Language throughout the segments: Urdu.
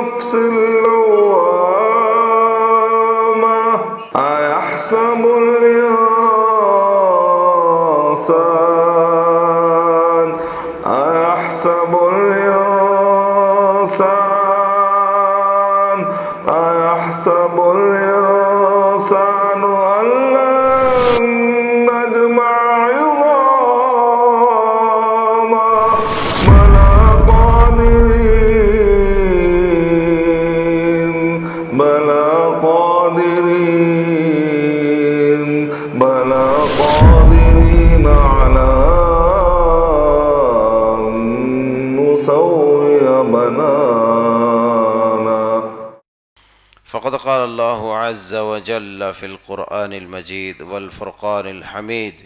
نفس اللوامة أيحسب الإنسان أيحسب الإنسان أن لن نجمع عظاما بلى قادرين على أن نسوي بنانا. فقد قال الله عز وجل في القرآن المجيد والفرقان الحميد: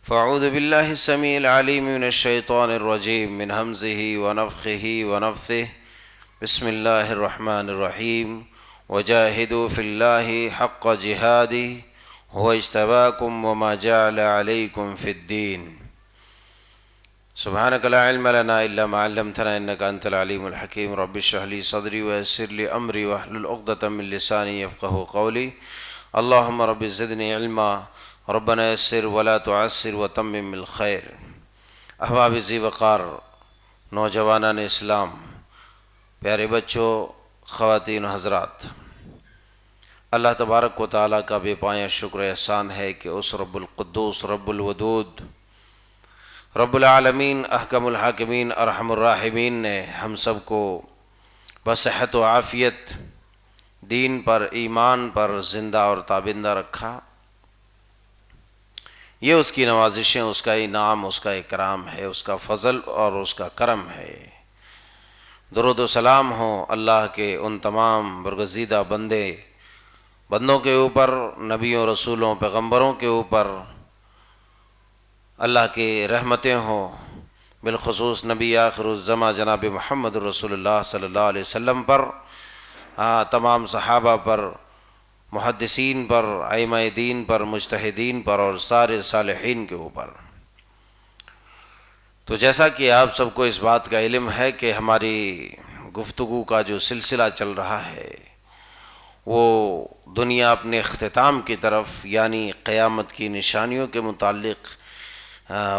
فأعوذ بالله السميع العليم من الشيطان الرجيم من همزه ونفخه ونفثه. بسم الله الرحمن الرحيم. وجاهدوا في الله حق جهاده هو اجتباكم وما جعل عليكم في الدين. سبحانك لا علم لنا إلا ما علمتنا إنك أنت العليم الحكيم. رب اشرح لي صدري ويسر لي أمري واحلل عقدة من لساني يفقهوا قولي. اللهم رب زدني علما ربنا یسر ولا تعسر وتمم بالخیر. احباب ذی وقار، نوجوانان اسلام، پیارے بچوں، خواتین و حضرات، اللہ تبارک و تعالیٰ کا بے پایہ شکر احسان ہے کہ اس رب القدوس، رب الودود، رب العالمین، احکم الحاکمین، ارحم الراحمین نے ہم سب کو بصحت و عافیت، دین پر، ایمان پر زندہ اور تابندہ رکھا. یہ اس کی نوازشیں، اس کا انعام، اس کا اکرام ہے، اس کا فضل اور اس کا کرم ہے. درود و سلام ہوں اللہ کے ان تمام برگزیدہ بندوں کے اوپر، نبیوں، رسولوں، پیغمبروں کے اوپر. اللہ کی رحمتیں ہوں بالخصوص نبی آخر الزماں جناب محمد رسول اللہ صلی اللہ علیہ وسلم پر، تمام صحابہ پر، محدثین پر، ائمہ دین پر، مجتہدین پر اور سارے صالحین کے اوپر. تو جیسا کہ آپ سب کو اس بات کا علم ہے کہ ہماری گفتگو کا جو سلسلہ چل رہا ہے وہ دنیا اپنے اختتام کی طرف، یعنی قیامت کی نشانیوں کے متعلق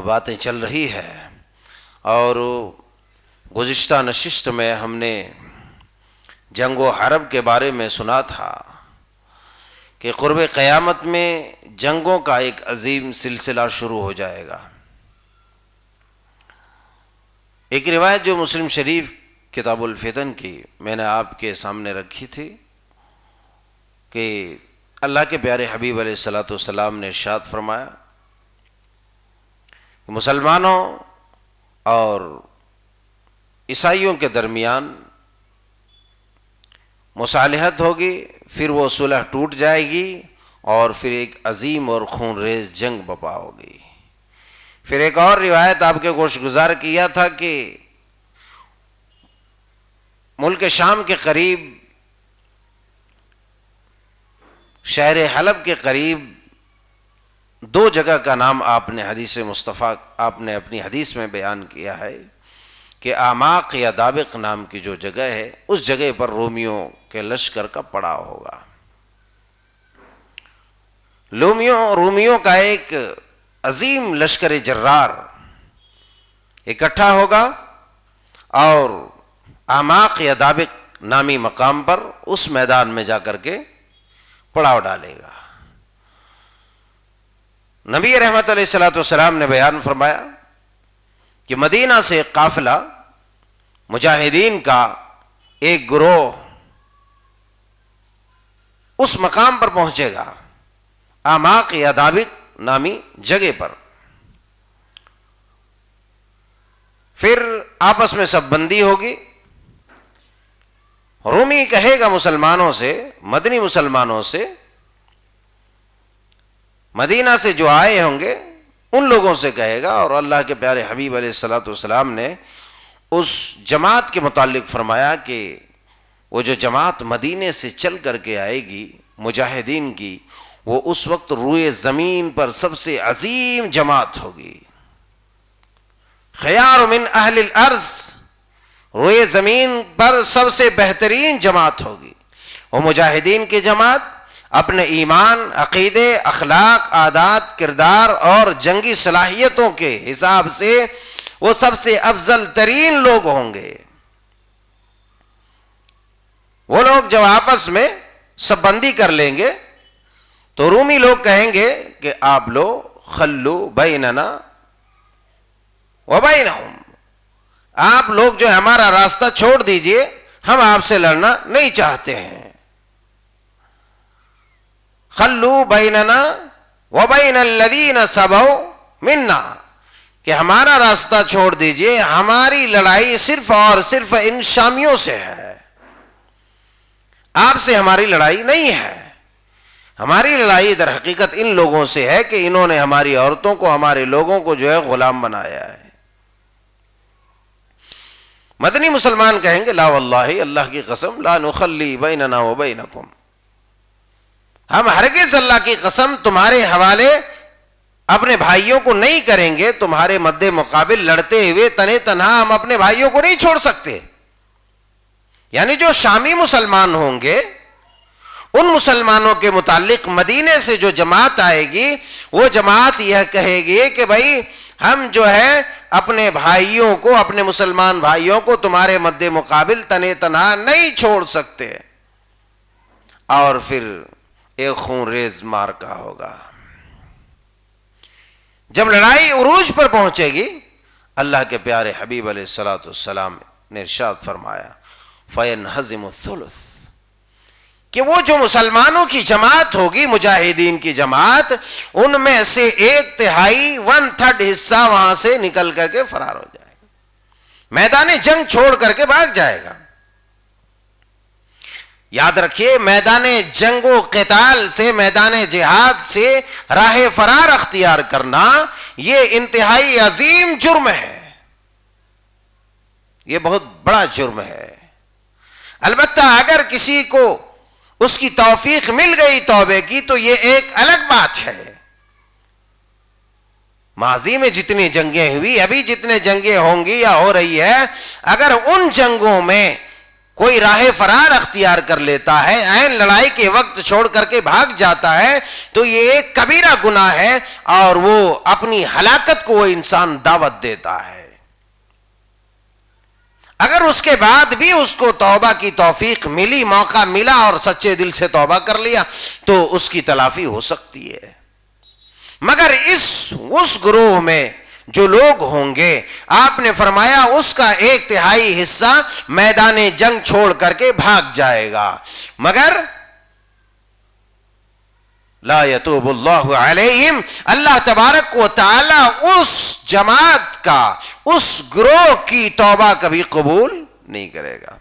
باتیں چل رہی ہے. اور گزشتہ نشست میں ہم نے جنگ و حرب کے بارے میں سنا تھا کہ قرب قیامت میں جنگوں کا ایک عظیم سلسلہ شروع ہو جائے گا. ایک روایت جو مسلم شریف کتاب الفتن کی میں نے آپ کے سامنے رکھی تھی کہ اللہ کے پیارے حبیب علیہ الصلوۃ والسلام نے ارشاد فرمایا کہ مسلمانوں اور عیسائیوں کے درمیان مصالحت ہوگی، پھر وہ صلح ٹوٹ جائے گی اور پھر ایک عظیم اور خون ریز جنگ برپا ہوگی. پھر ایک اور روایت آپ کے گوش گزار کیا تھا کہ ملک شام کے قریب، شہر حلب کے قریب دو جگہ کا نام آپ نے حدیث مصطفیٰ، آپ نے اپنی حدیث میں بیان کیا ہے کہ اعماق یا دابق نام کی جو جگہ ہے اس جگہ پر رومیوں کے لشکر کا پڑاؤ ہوگا. رومیوں کا ایک عظیم لشکر جرار اکٹھا ہوگا اور اعماق یا دابق نامی مقام پر اس میدان میں جا کر کے پڑاؤ ڈالے گا. نبی رحمت علیہ الصلوۃ والسلام نے بیان فرمایا کہ مدینہ سے قافلہ مجاہدین کا ایک گروہ اس مقام پر پہنچے گا، اعماق یا دابق نامی جگہ پر. پھر آپس میں سب بندی ہوگی. رومی کہے گا مسلمانوں سے، مدنی مسلمانوں سے، مدینہ سے جو آئے ہوں گے ان لوگوں سے کہے گا. اور اللہ کے پیارے حبیب علیہ الصلوۃ والسلام نے اس جماعت کے متعلق فرمایا کہ وہ جو جماعت مدینے سے چل کر کے آئے گی مجاہدین کی، وہ اس وقت روئے زمین پر سب سے عظیم جماعت ہوگی. خیار من اہل الارض، روئے زمین پر سب سے بہترین جماعت ہوگی وہ مجاہدین کی جماعت، اپنے ایمان، عقیدے، اخلاق، عادات، کردار اور جنگی صلاحیتوں کے حساب سے وہ سب سے افضل ترین لوگ ہوں گے۔ وہ لوگ جب آپس میں سب بندی کر لیں گے تو رومی لوگ کہیں گے کہ آپ لوگ خلو بیننا و بینہم، آپ لوگ جو ہمارا راستہ چھوڑ دیجئے، ہم آپ سے لڑنا نہیں چاہتے ہیں۔ خلو بیننا و بین الذین صبوا منا، کہ ہمارا راستہ چھوڑ دیجئے، ہماری لڑائی صرف اور صرف ان شامیوں سے ہے، آپ سے ہماری لڑائی نہیں ہے۔ ہماری لڑائی در حقیقت ان لوگوں سے ہے کہ انہوں نے ہماری عورتوں کو، ہمارے لوگوں کو جو ہے غلام بنایا ہے۔ مدنی مسلمان کہیں گے لا واللہ، اللہ کی قسم، لا نخلی بیننا و بینکم، ہم ہرگز اللہ کی قسم تمہارے حوالے اپنے بھائیوں کو نہیں کریں گے، تمہارے مد مقابل لڑتے ہوئے تنے تنہا ہم اپنے بھائیوں کو نہیں چھوڑ سکتے۔ یعنی جو شامی مسلمان ہوں گے ان مسلمانوں کے متعلق مدینے سے جو جماعت آئے گی وہ جماعت یہ کہے گی کہ بھائی ہم جو ہے اپنے بھائیوں کو، اپنے مسلمان بھائیوں کو تمہارے مد مقابل تنے تنہا نہیں چھوڑ سکتے، اور پھر ایک خون ریز مارکا ہوگا۔ جب لڑائی عروج پر پہنچے گی، اللہ کے پیارے حبیب علیہ الصلوۃ والسلام نے ارشاد فرمایا فَيَنْهَزِمُ الثُّلُثُ، کہ وہ جو مسلمانوں کی جماعت ہوگی، مجاہدین کی جماعت، ان میں سے 1/3 1/3 حصہ وہاں سے نکل کر کے فرار ہو جائے گا، میدان جنگ چھوڑ کر کے بھاگ جائے گا۔ یاد رکھیے، میدان جنگ و قتال سے، میدان جہاد سے راہ فرار اختیار کرنا یہ انتہائی عظیم جرم ہے، یہ بہت بڑا جرم ہے۔ البتہ اگر کسی کو اس کی توفیق مل گئی توبے کی تو یہ ایک الگ بات ہے۔ ماضی میں جتنی جنگیں ہوئی، ابھی جتنے جنگیں ہوں گی یا ہو رہی ہے، اگر ان جنگوں میں کوئی راہ فرار اختیار کر لیتا ہے، عین لڑائی کے وقت چھوڑ کر کے بھاگ جاتا ہے، تو یہ ایک کبیرہ گناہ ہے اور وہ اپنی ہلاکت کو وہ انسان دعوت دیتا ہے۔ اگر اس کے بعد بھی اس کو توبہ کی توفیق ملی، موقع ملا اور سچے دل سے توبہ کر لیا تو اس کی تلافی ہو سکتی ہے۔ مگر اس گروہ میں جو لوگ ہوں گے، آپ نے فرمایا اس کا 1/3 حصہ میدان جنگ چھوڑ کر کے بھاگ جائے گا، مگر لا یتوب اللہ علیہم، اللہ تبارک و تعالی اس جماعت کا، اس گروہ کی توبہ کبھی قبول نہیں کرے گا۔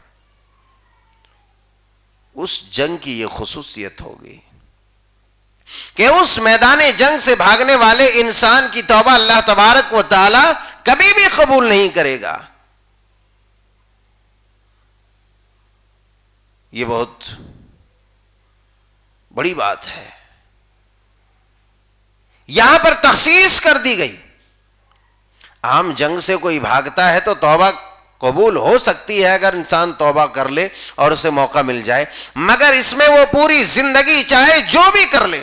اس جنگ کی یہ خصوصیت ہوگی کہ اس میدان جنگ سے بھاگنے والے انسان کی توبہ اللہ تبارک و تعالی کبھی بھی قبول نہیں کرے گا۔ یہ بہت بڑی بات ہے۔ یہاں پر تخصیص کر دی گئی، عام جنگ سے کوئی بھاگتا ہے تو توبہ قبول ہو سکتی ہے اگر انسان توبہ کر لے اور اسے موقع مل جائے، مگر اس میں وہ پوری زندگی چاہے جو بھی کر لے،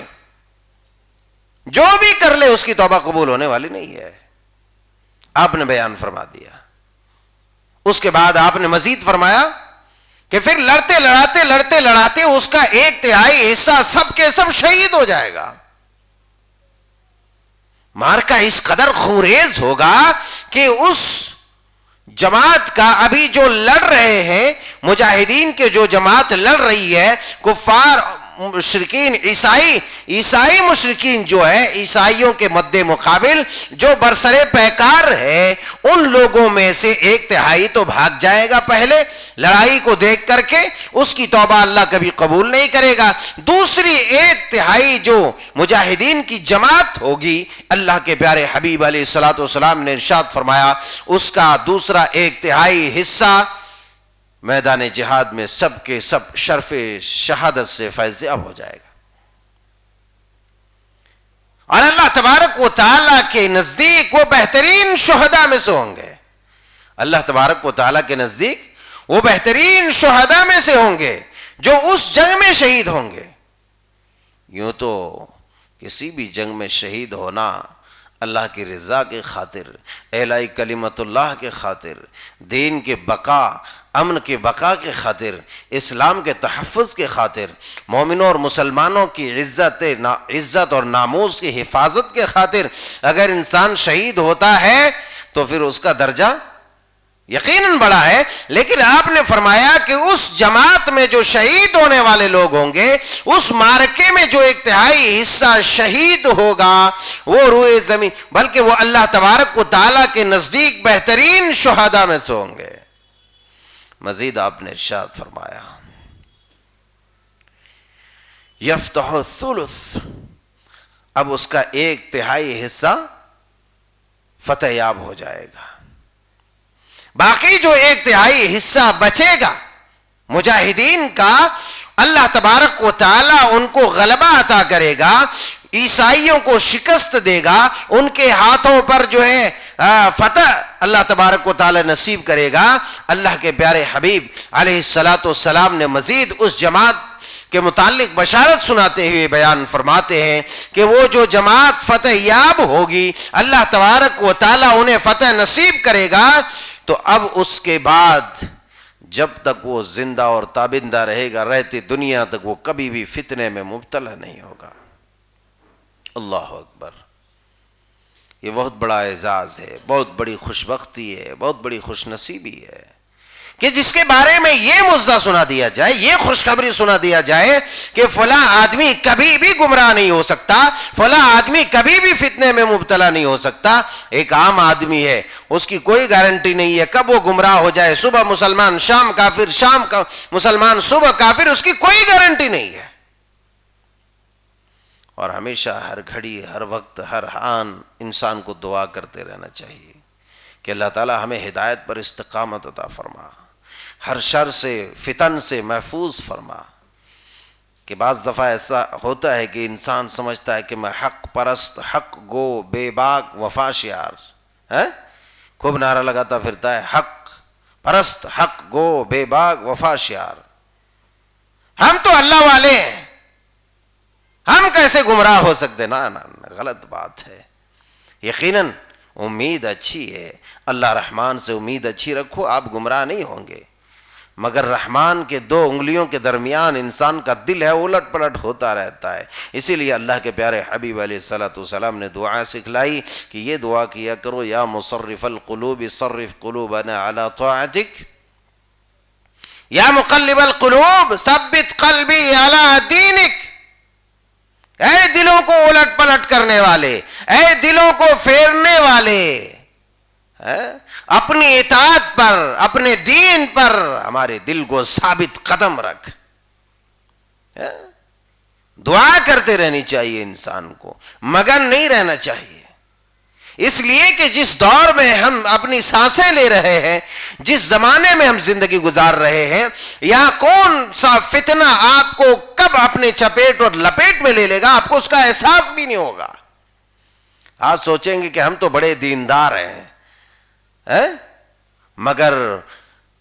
جو بھی کر لے، اس کی توبہ قبول ہونے والی نہیں ہے۔ آپ نے بیان فرما دیا۔ اس کے بعد آپ نے مزید فرمایا کہ پھر لڑتے لڑاتے اس کا 1/3 حصہ سب کے سب شہید ہو جائے گا۔ مارکا اس قدر خونریز ہوگا کہ اس جماعت کا، ابھی جو لڑ رہے ہیں مجاہدین کے، جو جماعت لڑ رہی ہے، کفار مشرکین، عیسائی مشرکین جو ہے، عیسائیوں کے مد مقابل جو برسرے پیکار ہے، ان لوگوں میں سے 1/3 تو بھاگ جائے گا پہلے لڑائی کو دیکھ کر کے، اس کی توبہ اللہ کبھی قبول نہیں کرے گا۔ دوسری 1/3 جو مجاہدین کی جماعت ہوگی، اللہ کے پیارے حبیب علیہ الصلوۃ والسلام نے ارشاد فرمایا اس کا دوسرا 1/3 حصہ میدان جہاد میں سب کے سب شرف شہادت سے فیض یاب ہو جائے گا، اور اللہ تبارک و تعالی کے نزدیک وہ بہترین شہداء میں سے ہوں گے۔ اللہ تبارک و تعالیٰ کے نزدیک وہ بہترین شہداء میں سے ہوں گے جو اس جنگ میں شہید ہوں گے. یوں تو کسی بھی جنگ میں شہید ہونا اللہ کی رضا کے خاطر، اعلاء کلمت اللہ کے خاطر، دین کے بقا، امن کے بقا کے خاطر، اسلام کے تحفظ کے خاطر، مومنوں اور مسلمانوں کی عزت اور ناموس کی حفاظت کے خاطر اگر انسان شہید ہوتا ہے تو پھر اس کا درجہ یقیناً بڑا ہے. لیکن آپ نے فرمایا کہ اس جماعت میں جو شہید ہونے والے لوگ ہوں گے، اس معرکے میں جو ایک تہائی حصہ شہید ہوگا وہ روئے زمین، بلکہ وہ اللہ تبارک و تعالیٰ کے نزدیک بہترین شہداء میں سے ہوں گے. مزید آپ نے ارشاد فرمایا یفتح الثلث، اب اس کا ایک تہائی حصہ فتح یاب ہو جائے گا، باقی جو ایک تہائی حصہ بچے گا مجاہدین کا، اللہ تبارک و تعالی ان کو غلبہ عطا کرے گا، عیسائیوں کو شکست دے گا، ان کے ہاتھوں پر جو ہے فتح اللہ تبارک و تعالی نصیب کرے گا. اللہ کے پیارے حبیب علیہ الصلاۃ والسلام نے مزید اس جماعت کے متعلق بشارت سناتے ہوئے بیان فرماتے ہیں کہ وہ جو جماعت فتح یاب ہوگی، اللہ تبارک و تعالی انہیں فتح نصیب کرے گا، تو اب اس کے بعد جب تک وہ زندہ اور تابندہ رہے گا، رہتی دنیا تک وہ کبھی بھی فتنے میں مبتلا نہیں ہوگا. اللہ اکبر. یہ بہت بڑا اعزاز ہے، بہت بڑی خوش بختی ہے، بہت بڑی خوش نصیبی ہے کہ جس کے بارے میں یہ مزہ سنا دیا جائے، یہ خوشخبری سنا دیا جائے کہ فلاں آدمی کبھی بھی گمراہ نہیں ہو سکتا، فلاں آدمی کبھی بھی فتنے میں مبتلا نہیں ہو سکتا. ایک عام آدمی ہے، اس کی کوئی گارنٹی نہیں ہے کب وہ گمراہ ہو جائے، صبح مسلمان شام کافر، شام کا مسلمان صبح کافر، اس کی کوئی گارنٹی نہیں ہے. اور ہمیشہ ہر گھڑی، ہر وقت، ہر آن انسان کو دعا کرتے رہنا چاہیے کہ اللہ تعالی ہمیں ہدایت پر استقامت عطا فرما، ہر شر سے، فتن سے محفوظ فرما. کہ بعض دفعہ ایسا ہوتا ہے کہ انسان سمجھتا ہے کہ میں حق پرست، حق گو، بے باک، وفا شیار ہے، خوب نعرہ لگاتا پھرتا ہے حق پرست، حق گو، بے باک، وفا شیار. ہم تو اللہ والے ہیں، ہم کیسے گمراہ ہو سکتے؟ نا غلط بات ہے. یقیناً امید اچھی ہے، اللہ رحمان سے امید اچھی رکھو، آپ گمراہ نہیں ہوں گے. مگر رحمان کے دو انگلیوں کے درمیان انسان کا دل ہے الٹ پلٹ ہوتا رہتا ہے. اسی لیے اللہ کے پیارے حبیب علیہ الصلوۃ والسلام نے دعا سکھلائی کہ یہ دعا کیا کرو، یا مصرف القلوب صرف قلوبنا علی طاعتک، یا مقلب القلوب ثبت قلبی علی دینک. اے دلوں کو الٹ پلٹ کرنے والے، اے دلوں کو پھیرنے والے، اپنی اطاعت پر، اپنے دین پر ہمارے دل کو ثابت قدم رکھ. دعا کرتے رہنی چاہیے انسان کو، مگن نہیں رہنا چاہیے. اس لیے کہ جس دور میں ہم اپنی سانسیں لے رہے ہیں، جس زمانے میں ہم زندگی گزار رہے ہیں، یہاں کون سا فتنہ آپ کو کب اپنے چپیٹ اور لپیٹ میں لے لے گا، آپ کو اس کا احساس بھی نہیں ہوگا. آپ سوچیں گے کہ ہم تو بڑے دیندار ہیں، مگر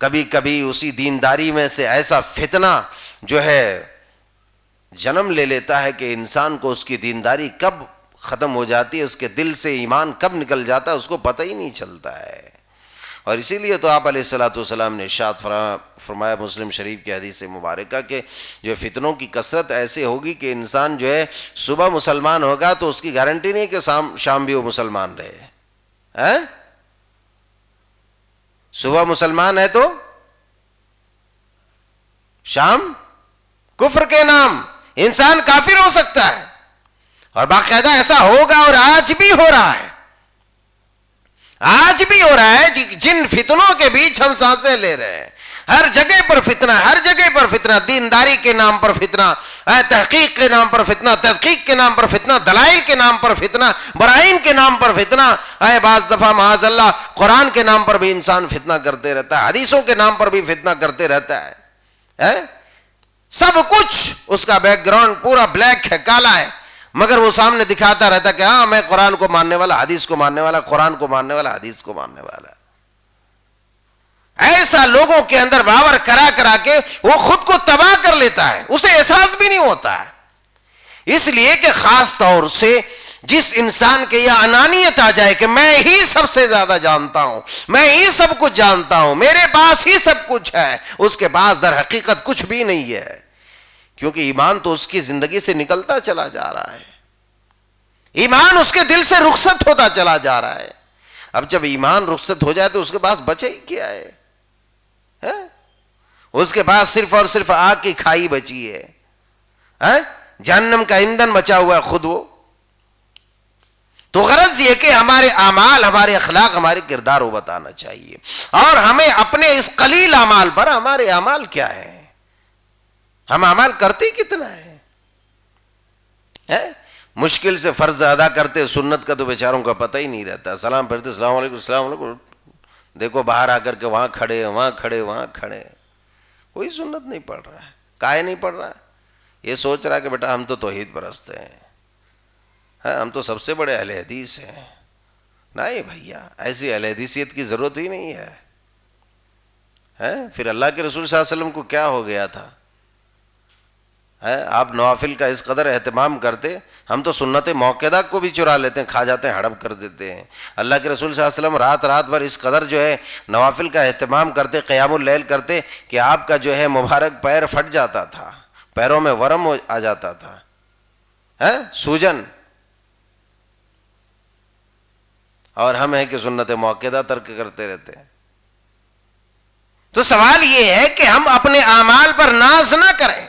کبھی کبھی اسی دینداری میں سے ایسا فتنہ جو ہے جنم لے لیتا ہے کہ انسان کو اس کی دینداری کب ختم ہو جاتی ہے، اس کے دل سے ایمان کب نکل جاتا ہے، اس کو پتہ ہی نہیں چلتا ہے. اور اسی لیے تو آپ علیہ الصلوۃ والسلام نے ارشاد فرمایا مسلم شریف کی حدیث مبارکہ کہ جو فتنوں کی کثرت ایسے ہوگی کہ انسان جو ہے صبح مسلمان ہوگا تو اس کی گارنٹی نہیں کہ شام بھی وہ مسلمان رہے. صبح مسلمان ہے تو شام کفر کے نام انسان کافر ہو سکتا ہے. اور باقاعدہ ایسا ہوگا، اور آج بھی ہو رہا ہے، آج بھی ہو رہا ہے. جن فتنوں کے بیچ ہم سانسیں لے رہے ہیں، ہر جگہ پر فتنہ، ہر جگہ پر فتنہ، دینداری کے نام پر فتنہ، تحقیق کے نام پر فتنہ، تحقیق کے نام پر فتنہ، دلائل کے نام پر فتنہ، برائن کے نام پر فتنہ. بعض دفعہ معاذ اللہ قرآن کے نام پر بھی انسان فتنہ کرتے رہتا ہے، حدیثوں کے نام پر بھی فتنہ کرتے رہتا ہے. سب کچھ اس کا بیک گراؤنڈ پورا بلیک ہے، کالا ہے، مگر وہ سامنے دکھاتا رہتا کہ ہاں میں قرآن کو ماننے والا، حدیث کو ماننے والا، قرآن کو ماننے والا، حدیث کو ماننے والا. ایسا لوگوں کے اندر باور کرا کرا کے وہ خود کو تباہ کر لیتا ہے، اسے احساس بھی نہیں ہوتا ہے. اس لیے کہ خاص طور سے جس انسان کے یہ انانیت آ جائے کہ میں ہی سب سے زیادہ جانتا ہوں، میں ہی سب کچھ جانتا ہوں، میرے پاس ہی سب کچھ ہے، اس کے پاس در حقیقت کچھ بھی نہیں ہے، کیونکہ ایمان تو اس کی زندگی سے نکلتا چلا جا رہا ہے، ایمان اس کے دل سے رخصت ہوتا چلا جا رہا ہے. اب جب ایمان رخصت ہو جائے تو اس کے پاس بچے ہی کیا ہے؟ اس کے پاس صرف اور صرف آگ کی کھائی بچی ہے، جہنم کا ایندھن بچا ہوا ہے خود وہ. تو غرض یہ کہ ہمارے اعمال، ہمارے اخلاق، ہمارے کردار وہ بتانا چاہیے، اور ہمیں اپنے اس قلیل اعمال پر ہمارے اعمال کیا ہے، ہم اعمال کرتے کتنا ہے؟ مشکل سے فرض ادا کرتے، سنت کا تو بیچاروں کا پتہ ہی نہیں رہتا. سلام پھرتے السلام علیکم السلام علیکم، دیکھو باہر آ کر کے وہاں کھڑے وہاں کھڑے وہاں کھڑے، کوئی سنت نہیں پڑھ رہا ہے. کائے نہیں پڑھ رہا؟ یہ سوچ رہا کہ بیٹا ہم تو توحید پرست ہیں، ہم تو سب سے بڑے اہل حدیث ہیں. نہیں بھیا، ایسی اہل حدیثیت کی ضرورت ہی نہیں ہے. پھر اللہ کے رسول صلی اللہ علیہ وسلم کو کیا ہو گیا تھا؟ آپ نوافل کا اس قدر اہتمام کرتے، ہم تو سنت موقدہ کو بھی چرا لیتے ہیں، کھا جاتے ہیں، ہڑپ کر دیتے ہیں. اللہ کے رسول صلی اللہ علیہ وسلم رات رات بھر اس قدر جو ہے نوافل کا اہتمام کرتے، قیام اللیل کرتے کہ آپ کا جو ہے مبارک پیر پھٹ جاتا تھا، پیروں میں ورم آ جاتا تھا، سوجن. اور ہم ہیں کہ سنت موقدہ ترک کرتے رہتے ہیں. تو سوال یہ ہے کہ ہم اپنے اعمال پر ناز نہ کریں،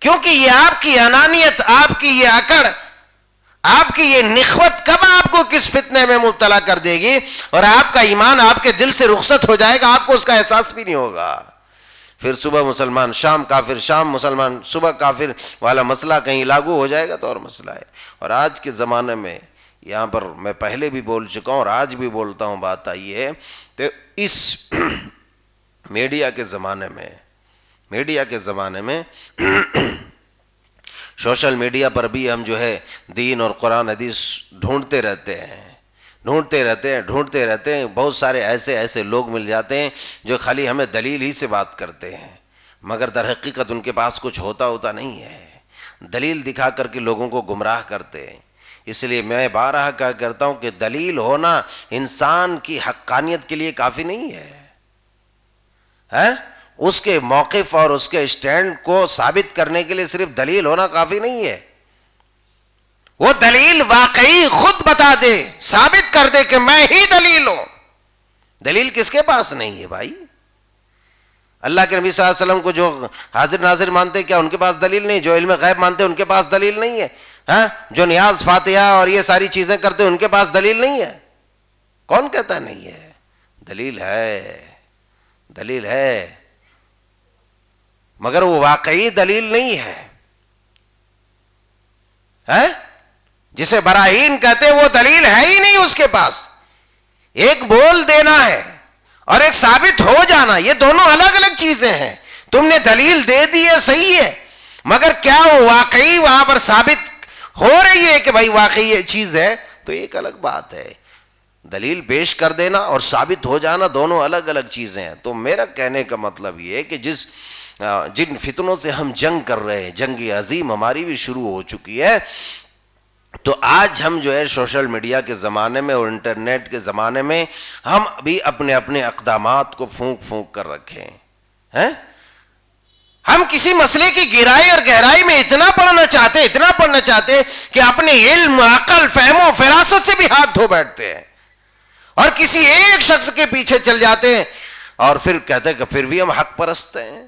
کیونکہ یہ آپ کی انانیت، آپ کی یہ اکڑ، آپ کی یہ نخوت کب آپ کو کس فتنے میں مبتلا کر دے گی، اور آپ کا ایمان آپ کے دل سے رخصت ہو جائے گا، آپ کو اس کا احساس بھی نہیں ہوگا. پھر صبح مسلمان شام کافر، شام مسلمان صبح کافر والا مسئلہ کہیں لاگو ہو جائے گا تو اور مسئلہ ہے. اور آج کے زمانے میں، یہاں پر میں پہلے بھی بول چکا ہوں اور آج بھی بولتا ہوں، بات آئی ہے کہ اس میڈیا کے زمانے میں سوشل میڈیا پر بھی ہم جو ہے دین اور قرآن حدیث ڈھونڈتے رہتے ہیں. بہت سارے ایسے لوگ مل جاتے ہیں جو خالی ہمیں دلیل ہی سے بات کرتے ہیں، مگر در حقیقت ان کے پاس کچھ ہوتا نہیں ہے، دلیل دکھا کر کے لوگوں کو گمراہ کرتے ہیں. اس لیے میں بارہا کہا کرتا ہوں کہ دلیل ہونا انسان کی حقانیت کے لیے کافی نہیں ہے. اس کے موقف اور اس کے اسٹینڈ کو ثابت کرنے کے لیے صرف دلیل ہونا کافی نہیں ہے. وہ دلیل واقعی خود بتا دے، ثابت کر دے کہ میں ہی دلیل ہوں. دلیل کس کے پاس نہیں ہے بھائی؟ اللہ کے نبی صلی اللہ علیہ وسلم کو جو حاضر ناظر مانتے، کیا ان کے پاس دلیل نہیں؟ جو علم غیب مانتے ان کے پاس دلیل نہیں ہے؟ جو نیاز فاتحہ اور یہ ساری چیزیں کرتے ان کے پاس دلیل نہیں ہے؟ کون کہتا نہیں ہے؟ دلیل ہے، مگر وہ واقعی دلیل نہیں ہے. جسے براہین کہتے وہ دلیل ہے ہی نہیں اس کے پاس. ایک بول دینا ہے اور ایک ثابت ہو جانا، یہ دونوں الگ الگ چیزیں ہیں. تم نے دلیل دے دی ہے، صحیح ہے، مگر کیا وہ واقعی وہاں پر ثابت ہو رہی ہے کہ بھائی واقعی یہ چیز ہے؟ تو ایک الگ بات ہے. دلیل پیش کر دینا اور ثابت ہو جانا دونوں الگ الگ چیزیں ہیں. تو میرا کہنے کا مطلب یہ ہے کہ جن فتنوں سے ہم جنگ کر رہے ہیں، جنگ عظیم ہماری بھی شروع ہو چکی ہے. تو آج ہم جو ہے سوشل میڈیا کے زمانے میں اور انٹرنیٹ کے زمانے میں ہم بھی اپنے اقدامات کو پھونک کر رکھے ہیں. ہم کسی مسئلے کی گہرائی اور گہرائی میں اتنا پڑھنا چاہتے کہ اپنے علم، عقل، فہم و فراست سے بھی ہاتھ دھو بیٹھتے ہیں اور کسی ایک شخص کے پیچھے چل جاتے ہیں اور پھر کہتے ہیں کہ پھر بھی ہم حق پرست ہیں.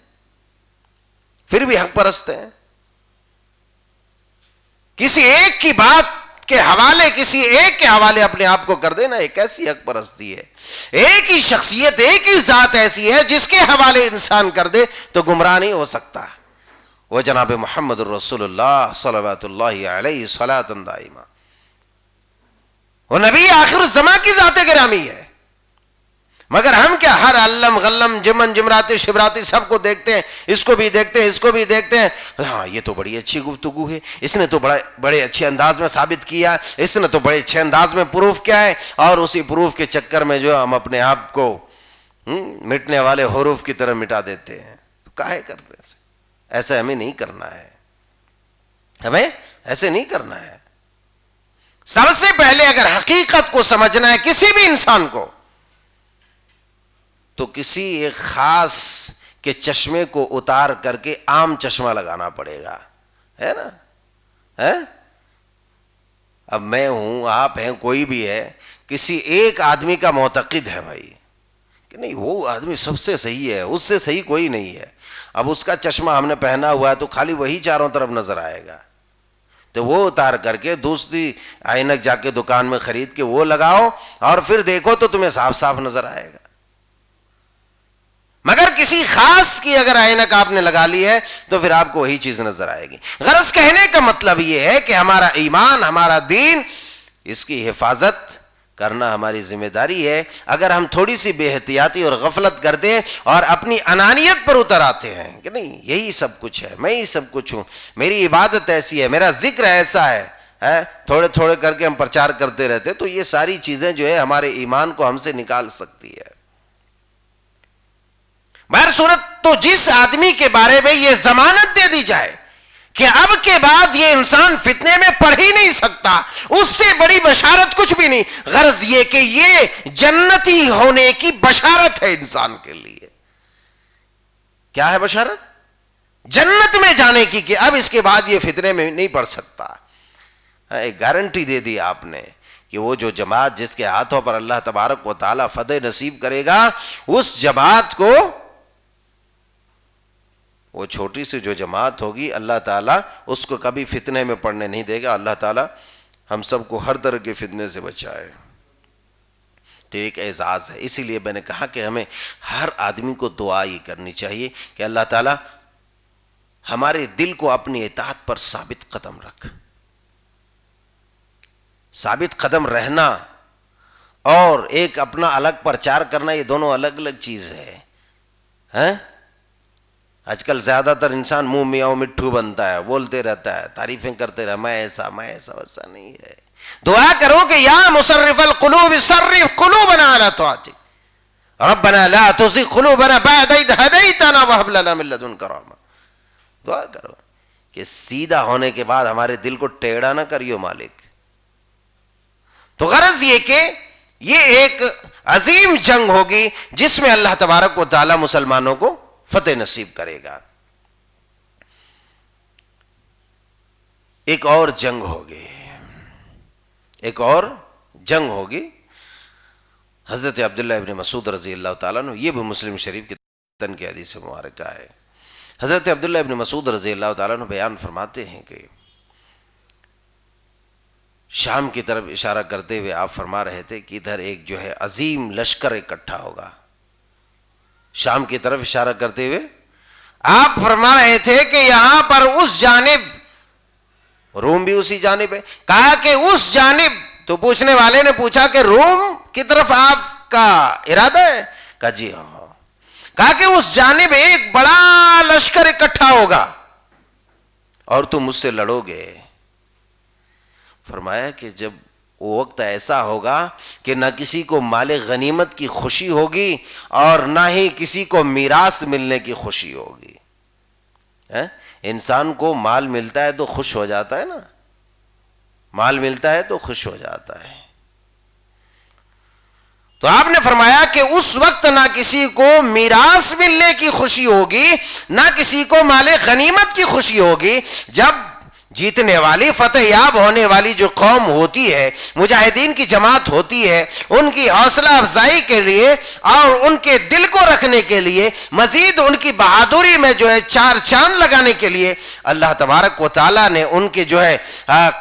کسی ایک کی بات کے حوالے، کسی ایک کے حوالے اپنے آپ کو کر دینا، ایک ایسی حق پرستی ہے. ایک ہی شخصیت، ایک ہی ذات ایسی ہے جس کے حوالے انسان کر دے تو گمراہ نہیں ہو سکتا. وہ جناب محمد الرسول اللہ صلوات اللہ علیہ صلاۃ دائمہ، وہ نبی آخر الزمان کی ذات گرامی ہے. مگر ہم کیا ہر علم غلم جمن جمراتی شبراتی سب کو دیکھتے ہیں، اس کو بھی دیکھتے ہیں. ہاں یہ تو بڑی اچھی گفتگو ہے، اس نے تو بڑے اچھے انداز میں ثابت کیا، اس نے تو بڑے اچھے انداز میں پروف کیا ہے. اور اسی پروف کے چکر میں جو ہم اپنے آپ کو مٹنے والے حروف کی طرح مٹا دیتے ہیں. تو کاہے کرتے ہیں؟ ایسا ہمیں نہیں کرنا ہے, ہمیں ایسے نہیں کرنا ہے. سب سے پہلے اگر حقیقت کو سمجھنا ہے کسی بھی انسان کو, تو کسی ایک خاص کے چشمے کو اتار کر کے عام چشمہ لگانا پڑے گا, ہے نا. اب میں ہوں, آپ ہیں, کوئی بھی ہے, کسی ایک آدمی کا معتقد ہے بھائی کہ نہیں وہ آدمی سب سے صحیح ہے, اس سے صحیح کوئی نہیں ہے. اب اس کا چشمہ ہم نے پہنا ہوا ہے تو خالی وہی چاروں طرف نظر آئے گا, تو وہ اتار کر کے دوسری آئینک جا کے دکان میں خرید کے وہ لگاؤ اور پھر دیکھو تو تمہیں صاف صاف نظر آئے گا. مگر کسی خاص کی اگر آئینک آپ نے لگا لی ہے تو پھر آپ کو وہی چیز نظر آئے گی. غرض کہنے کا مطلب یہ ہے کہ ہمارا ایمان, ہمارا دین, اس کی حفاظت کرنا ہماری ذمہ داری ہے. اگر ہم تھوڑی سی بے احتیاطی اور غفلت کر دیں اور اپنی انانیت پر اتر آتے ہیں کہ نہیں یہی سب کچھ ہے, میں ہی سب کچھ ہوں, میری عبادت ایسی ہے, میرا ذکر ایسا ہے, تھوڑے تھوڑے کر کے ہم پرچار کرتے رہتے, تو یہ ساری چیزیں جو ہے ہمارے ایمان کو ہم سے نکال سکتی ہے. بہر صورت تو جس آدمی کے بارے میں یہ ضمانت دے دی جائے کہ اب کے بعد یہ انسان فتنے میں پڑ ہی نہیں سکتا, اس سے بڑی بشارت کچھ بھی نہیں. غرض یہ کہ یہ جنتی ہونے کی بشارت ہے انسان کے لیے. کیا ہے بشارت؟ جنت میں جانے کی, کہ اب اس کے بعد یہ فتنے میں نہیں پڑ سکتا. ایک گارنٹی دے دی آپ نے کہ وہ جو جماعت جس کے ہاتھوں پر اللہ تبارک و تعالی فتح نصیب کرے گا, اس جماعت کو, وہ چھوٹی سی جو جماعت ہوگی, اللہ تعالیٰ اس کو کبھی فتنے میں پڑنے نہیں دے گا. اللہ تعالیٰ ہم سب کو ہر طرح کے فتنے سے بچائے. تو ایک اعزاز ہے. اسی لیے میں نے کہا کہ ہمیں ہر آدمی کو دعا ہی کرنی چاہیے کہ اللہ تعالیٰ ہمارے دل کو اپنی اطاعت پر ثابت قدم رکھ. ثابت قدم رہنا اور ایک اپنا الگ پرچار کرنا, یہ دونوں الگ الگ چیز ہے. آج کل زیادہ تر انسان منہ میاں مٹھو بنتا ہے, بولتے رہتا ہے, تعریفیں کرتے رہتا, میں ایسا ویسا نہیں ہے. دعا کرو کہ یا مصرف القلوب صرف قلوبنا علی طاعتک ربنا لا تزغ قلوبنا بعد اذ هديتنا وهب لنا من لدنك رحمة. دعا کرو کہ سیدھا ہونے کے بعد ہمارے دل کو ٹیڑھا نہ کریو مالک. تو غرض یہ کہ یہ ایک عظیم جنگ ہوگی جس میں اللہ تبارک و تعالی مسلمانوں کو فتح نصیب کرے گا. ایک اور جنگ ہوگی, ایک اور جنگ ہوگی. حضرت عبداللہ ابن مسعود رضی اللہ تعالیٰ عنہ, یہ بھی مسلم شریف کی تن کی حدیث مبارکہ ہے. حضرت عبداللہ ابن مسعود رضی اللہ تعالیٰ عنہ بیان فرماتے ہیں کہ شام کی طرف اشارہ کرتے ہوئے آپ فرما رہے تھے کہ ادھر ایک جو ہے عظیم لشکر اکٹھا ہوگا. شام کی طرف اشارہ کرتے ہوئے آپ فرما رہے تھے کہ یہاں پر اس جانب, روم بھی اسی جانب ہے, کہا کہ اس جانب, تو پوچھنے والے نے پوچھا کہ روم کی طرف آپ کا ارادہ ہے؟ کہا جی ہاں. کہا کہ اس جانب ایک بڑا لشکر اکٹھا ہوگا اور تم مجھ سے لڑو گے. فرمایا کہ جب وہ وقت ایسا ہوگا کہ نہ کسی کو مال غنیمت کی خوشی ہوگی اور نہ ہی کسی کو میراث ملنے کی خوشی ہوگی. انسان کو مال ملتا ہے تو خوش ہو جاتا ہے نا, مال ملتا ہے تو خوش ہو جاتا ہے. تو آپ نے فرمایا کہ اس وقت نہ کسی کو میراث ملنے کی خوشی ہوگی نہ کسی کو مال غنیمت کی خوشی ہوگی. جب جیتنے والی, فتح یاب ہونے والی جو قوم ہوتی ہے, مجاہدین کی جماعت ہوتی ہے, ان کی حوصلہ افزائی کے لیے اور ان کے دل کو رکھنے کے لیے, مزید ان کی بہادری میں جو ہے چار چاند لگانے کے لیے اللہ تبارک و تعالیٰ نے ان کے جو ہے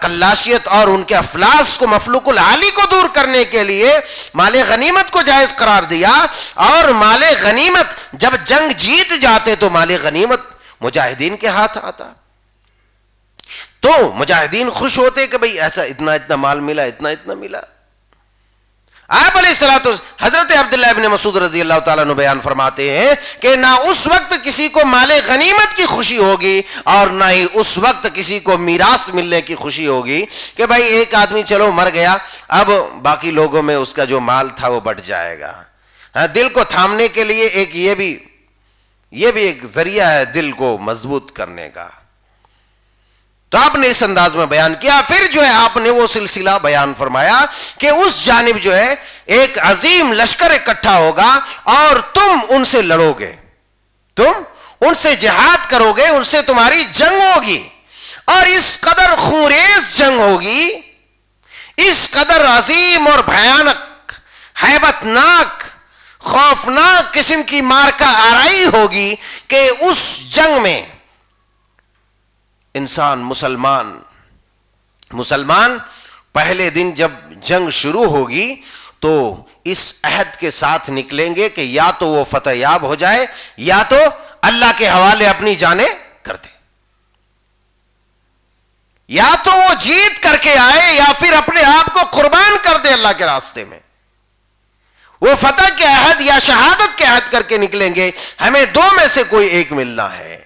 قلاشیت اور ان کے افلاس کو, مفلوق العالی کو دور کرنے کے لیے مال غنیمت کو جائز قرار دیا. اور مال غنیمت جب جنگ جیت جاتے تو مال غنیمت مجاہدین کے ہاتھ آتا, تو مجاہدین خوش ہوتے کہ بھئی ایسا اتنا مال ملا, اتنا ملا. آپ علیہ الصلوۃ حضرت عبداللہ ابن مسعود رضی اللہ تعالیٰ عنہ بیان فرماتے ہیں کہ نہ اس وقت کسی کو مال غنیمت کی خوشی ہوگی اور نہ ہی اس وقت کسی کو میراث ملنے کی خوشی ہوگی کہ بھئی ایک آدمی چلو مر گیا, اب باقی لوگوں میں اس کا جو مال تھا وہ بٹ جائے گا. ہاں، دل کو تھامنے کے لیے ایک یہ بھی ایک ذریعہ ہے دل کو مضبوط کرنے کا. تو آپ نے اس انداز میں بیان کیا. پھر جو ہے آپ نے وہ سلسلہ بیان فرمایا کہ اس جانب جو ہے ایک عظیم لشکر اکٹھا ہوگا اور تم ان سے لڑو گے، تم ان سے جہاد کرو گے، ان سے تمہاری جنگ ہوگی، اور اس قدر خونریز جنگ ہوگی، اس قدر عظیم اور بھیانک، ہیبت ناک، خوفناک قسم کی مارکہ آرائی ہوگی کہ اس جنگ میں انسان مسلمان پہلے دن جب جنگ شروع ہوگی تو اس عہد کے ساتھ نکلیں گے کہ یا تو وہ فتح یاب ہو جائے یا تو اللہ کے حوالے اپنی جانیں کر دے، یا تو وہ جیت کر کے آئے یا پھر اپنے آپ کو قربان کر دے اللہ کے راستے میں. وہ فتح کے عہد یا شہادت کے عہد کر کے نکلیں گے. ہمیں دو میں سے کوئی ایک ملنا ہے.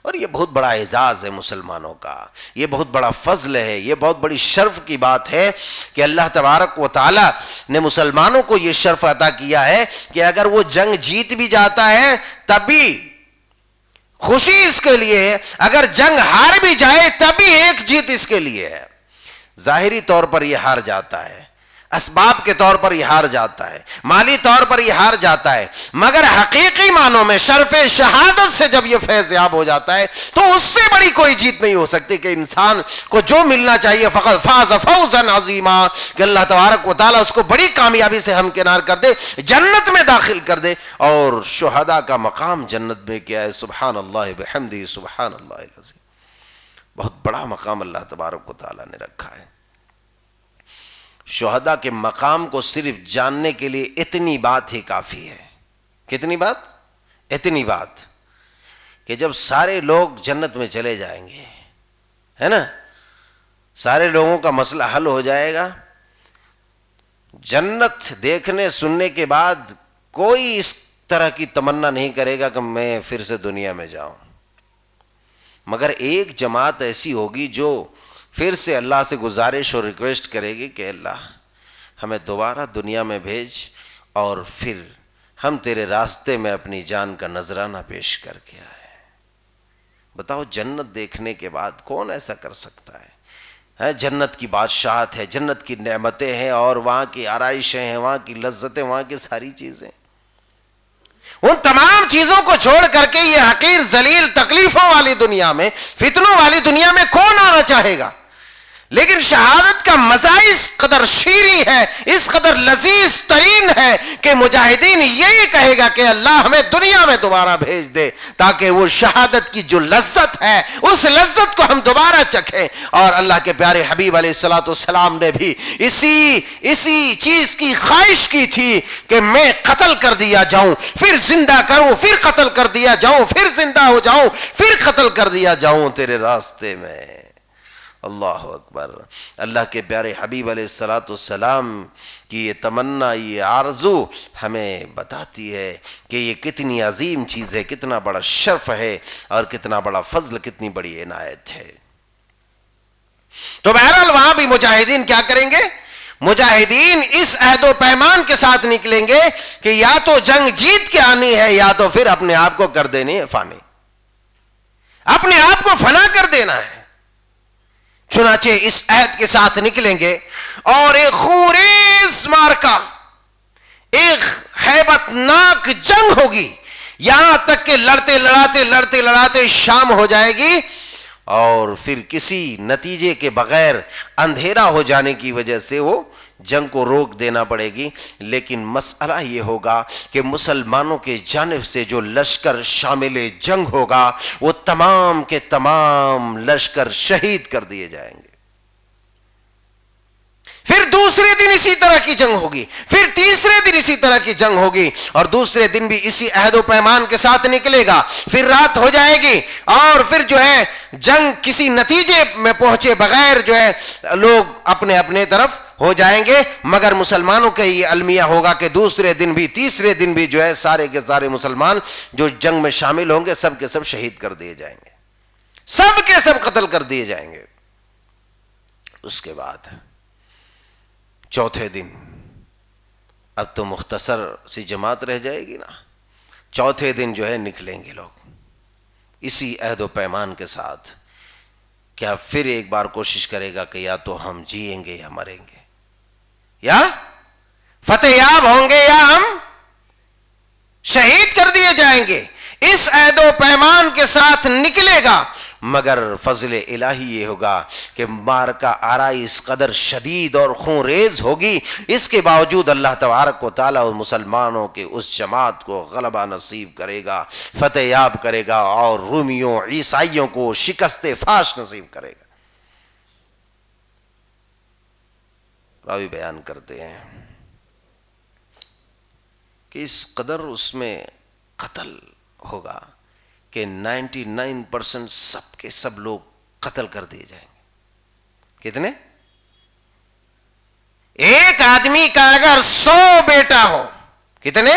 اور یہ بہت بڑا اعزاز ہے مسلمانوں کا، یہ بہت بڑا فضل ہے، یہ بہت بڑی شرف کی بات ہے کہ اللہ تبارک و تعالی نے مسلمانوں کو یہ شرف عطا کیا ہے کہ اگر وہ جنگ جیت بھی جاتا ہے تب بھی خوشی اس کے لیے ہے، اگر جنگ ہار بھی جائے تب بھی ایک جیت اس کے لیے ہے. ظاہری طور پر یہ ہار جاتا ہے، اسباب کے طور پر یہ ہار جاتا ہے، مالی طور پر یہ ہار جاتا ہے، مگر حقیقی معنوں میں شرف شہادت سے جب یہ فیض یاب ہو جاتا ہے تو اس سے بڑی کوئی جیت نہیں ہو سکتی کہ انسان کو جو ملنا چاہیے فقط فاز فوزا عظیما، کہ اللہ تبارک و تعالیٰ اس کو بڑی کامیابی سے ہمکنار کر دے، جنت میں داخل کر دے. اور شہداء کا مقام جنت میں کیا ہے؟ سبحان اللہ بحمدہ سبحان اللہ العظیم. بہت بڑا مقام اللہ تبارک و تعالیٰ نے رکھا ہے. شہداء کے مقام کو صرف جاننے کے لیے اتنی بات ہی کافی ہے. کتنی بات؟ اتنی بات کہ جب سارے لوگ جنت میں چلے جائیں گے، ہے نا، سارے لوگوں کا مسئلہ حل ہو جائے گا، جنت دیکھنے سننے کے بعد کوئی اس طرح کی تمنا نہیں کرے گا کہ میں پھر سے دنیا میں جاؤں. مگر ایک جماعت ایسی ہوگی جو پھر سے اللہ سے گزارش اور ریکویسٹ کرے گی کہ اللہ ہمیں دوبارہ دنیا میں بھیج اور پھر ہم تیرے راستے میں اپنی جان کا نذرانہ پیش کر کے آئے. بتاؤ جنت دیکھنے کے بعد کون ایسا کر سکتا ہے؟ جنت کی بادشاہت ہے، جنت کی نعمتیں ہیں، اور وہاں کی آرائشیں ہیں، وہاں کی لذتیں، وہاں کی ساری چیزیں. ان تمام چیزوں کو چھوڑ کر کے یہ حقیر ذلیل تکلیفوں والی دنیا میں، فتنوں والی دنیا میں کون آنا چاہے گا؟ لیکن شہادت کا مزہ اس قدر شیریں ہے، اس قدر لذیذ ترین ہے کہ مجاہدین یہی کہے گا کہ اللہ ہمیں دنیا میں دوبارہ بھیج دے تاکہ وہ شہادت کی جو لذت ہے اس لذت کو ہم دوبارہ چکھیں. اور اللہ کے پیارے حبیب علیہ الصلوۃ والسلام نے بھی اسی چیز کی خواہش کی تھی کہ میں قتل کر دیا جاؤں، پھر زندہ کروں، پھر قتل کر دیا جاؤں، پھر زندہ ہو جاؤں، پھر قتل کر دیا جاؤں تیرے راستے میں. اللہ اکبر. اللہ کے پیارے حبیب علیہ الصلوۃ والسلام کی یہ تمنا، یہ آرزو ہمیں بتاتی ہے کہ یہ کتنی عظیم چیز ہے، کتنا بڑا شرف ہے اور کتنا بڑا فضل، کتنی بڑی عنایت ہے. تو بہرحال وہاں بھی مجاہدین کیا کریں گے؟ مجاہدین اس عہد و پیمان کے ساتھ نکلیں گے کہ یا تو جنگ جیت کے آنی ہے یا تو پھر اپنے آپ کو کر دینی ہے فانی، اپنے آپ کو فنا کر دینا ہے. چنانچہ اس عہد کے ساتھ نکلیں گے اور ایک خونریز مارکا، ایک ہیبت ناک جنگ ہوگی، یہاں تک کہ لڑتے لڑاتے شام ہو جائے گی اور پھر کسی نتیجے کے بغیر اندھیرا ہو جانے کی وجہ سے وہ جنگ کو روک دینا پڑے گی. لیکن مسئلہ یہ ہوگا کہ مسلمانوں کے جانب سے جو لشکر شامل جنگ ہوگا وہ تمام کے تمام لشکر شہید کر دیے جائیں گے. پھر دوسرے دن اسی طرح کی جنگ ہوگی، پھر تیسرے دن اسی طرح کی جنگ ہوگی، اور دوسرے دن بھی اسی عہد و پیمان کے ساتھ نکلے گا. پھر رات ہو جائے گی اور پھر جو ہے جنگ کسی نتیجے میں پہنچے بغیر جو ہے لوگ اپنے اپنے طرف ہو جائیں گے. مگر مسلمانوں کا یہ المیہ ہوگا کہ دوسرے دن بھی تیسرے دن بھی جو ہے سارے کے سارے مسلمان جو جنگ میں شامل ہوں گے سب کے سب شہید کر دیے جائیں گے، سب کے سب قتل کر دیے جائیں گے. اس کے بعد چوتھے دن اب تو مختصر سی جماعت رہ جائے گی نا، چوتھے دن جو ہے نکلیں گے لوگ اسی عہد و پیمان کے ساتھ. کیا پھر ایک بار کوشش کرے گا کہ یا تو ہم جئیں گے یا مریں گے، یا فتح یاب ہوں گے یا ہم شہید کر دیے جائیں گے. اس عہد و پیمان کے ساتھ نکلے گا، مگر فضل الہی یہ ہوگا کہ معرکہ آرائی اس قدر شدید اور خون ریز ہوگی، اس کے باوجود اللہ تبارک و تعالیٰ مسلمانوں کے اس جماعت کو غلبہ نصیب کرے گا، فتح یاب کرے گا، اور رومیوں عیسائیوں کو شکست فاش نصیب کرے گا. راوی بیان کرتے ہیں کہ اس قدر اس میں قتل ہوگا کہ 99% سب کے سب لوگ قتل کر دیے جائیں گے. کتنے؟ ایک آدمی کا اگر 100 بیٹا ہو، کتنے؟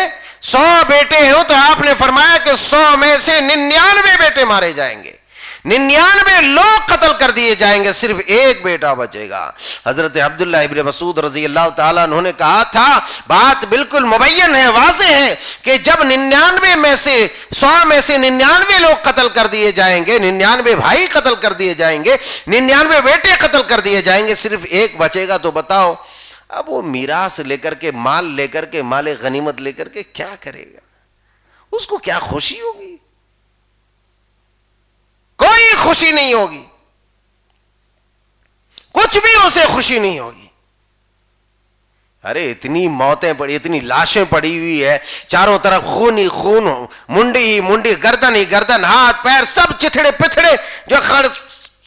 100 بیٹے ہوں تو آپ نے فرمایا کہ 100 میں سے 99 بیٹے مارے جائیں گے، 99 لوگ قتل کر دیے جائیں گے، صرف ایک بیٹا بچے گا. حضرت عبداللہ ابن مسعود رضی اللہ تعالیٰ عنہ نے کہا تھا، بات بالکل مبین ہے، واضح ہے کہ جب 99 میں سے 100 میں سے 99 لوگ قتل کر دیے جائیں گے، 99 بھائی قتل کر دیے جائیں گے، 99 بیٹے قتل کر دیے جائیں گے، صرف ایک بچے گا. تو بتاؤ اب وہ میراث لے کر کے، مال لے کر کے، مال غنیمت لے کر کے کیا کرے گا؟ اس کو کیا خوشی ہوگی؟ کوئی خوشی نہیں ہوگی، کچھ بھی اسے خوشی نہیں ہوگی. ارے اتنی موتیں پڑی، اتنی لاشیں پڑی ہوئی ہے چاروں طرف، خون ہی خون، منڈی ہی منڈی، گردن ہی گردن، ہاتھ پیر سب چتھڑے پتھڑے، جو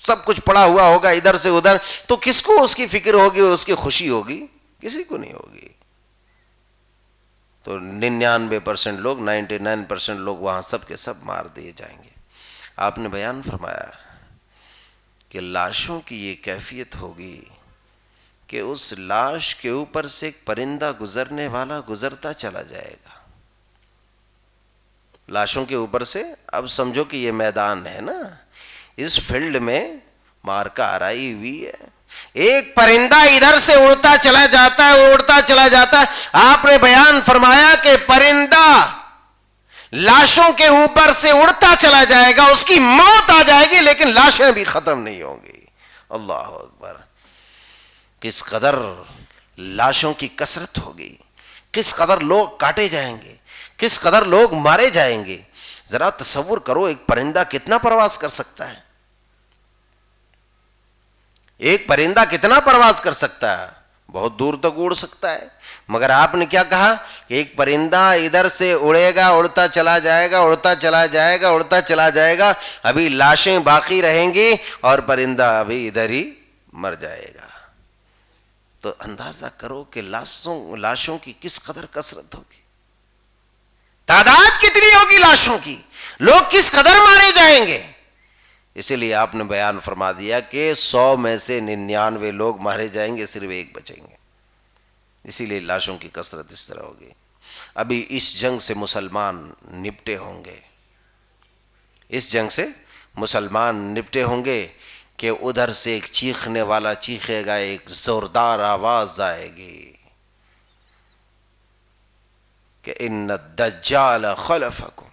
سب کچھ پڑا ہوا ہوگا ادھر سے ادھر. تو کس کو اس کی فکر ہوگی، اس کی خوشی ہوگی؟ کسی کو نہیں ہوگی. تو 99% لوگ، 99% لوگ وہاں سب کے سب مار دیے جائیں گے. آپ نے بیان فرمایا کہ لاشوں کی یہ کیفیت ہوگی کہ اس لاش کے اوپر سے ایک پرندہ گزرنے والا گزرتا چلا جائے گا. لاشوں کے اوپر سے، اب سمجھو کہ یہ میدان ہے نا، اس فیلڈ میں معرکہ آرائی ہوئی ہے، ایک پرندہ ادھر سے اڑتا چلا جاتا ہے، اڑتا چلا جاتا ہے. آپ نے بیان فرمایا کہ پرندہ لاشوں کے اوپر سے اڑتا چلا جائے گا، اس کی موت آ جائے گی لیکن لاشیں بھی ختم نہیں ہوں گی. اللہ اکبر! کس قدر لاشوں کی کثرت ہوگی، کس قدر لوگ کاٹے جائیں گے، کس قدر لوگ مارے جائیں گے. ذرا تصور کرو، ایک پرندہ کتنا پرواز کر سکتا ہے؟ ایک پرندہ کتنا پرواز کر سکتا ہے؟ بہت دور تک اڑ سکتا ہے. مگر آپ نے کیا کہا کہ ایک پرندہ ادھر سے اڑے گا، اڑتا چلا جائے گا، اڑتا چلا جائے گا، اڑتا چلا جائے گا، ابھی لاشیں باقی رہیں گی اور پرندہ ابھی ادھر ہی مر جائے گا. تو اندازہ کرو کہ لاشوں کی کس قدر کثرت ہوگی، تعداد کتنی ہوگی لاشوں کی، لوگ کس قدر مارے جائیں گے. اسی لیے آپ نے بیان فرما دیا کہ 100 میں سے 99 لوگ مارے جائیں گے، صرف ایک بچیں گے. اسی لیے لاشوں کی کثرت اس طرح ہوگی. ابھی اس جنگ سے مسلمان نپٹے ہوں گے، اس جنگ سے مسلمان نپٹے ہوں گے کہ ادھر سے ایک چیخنے والا چیخے گا، ایک زوردار آواز آئے گی کہ ان الدجال خلفکم.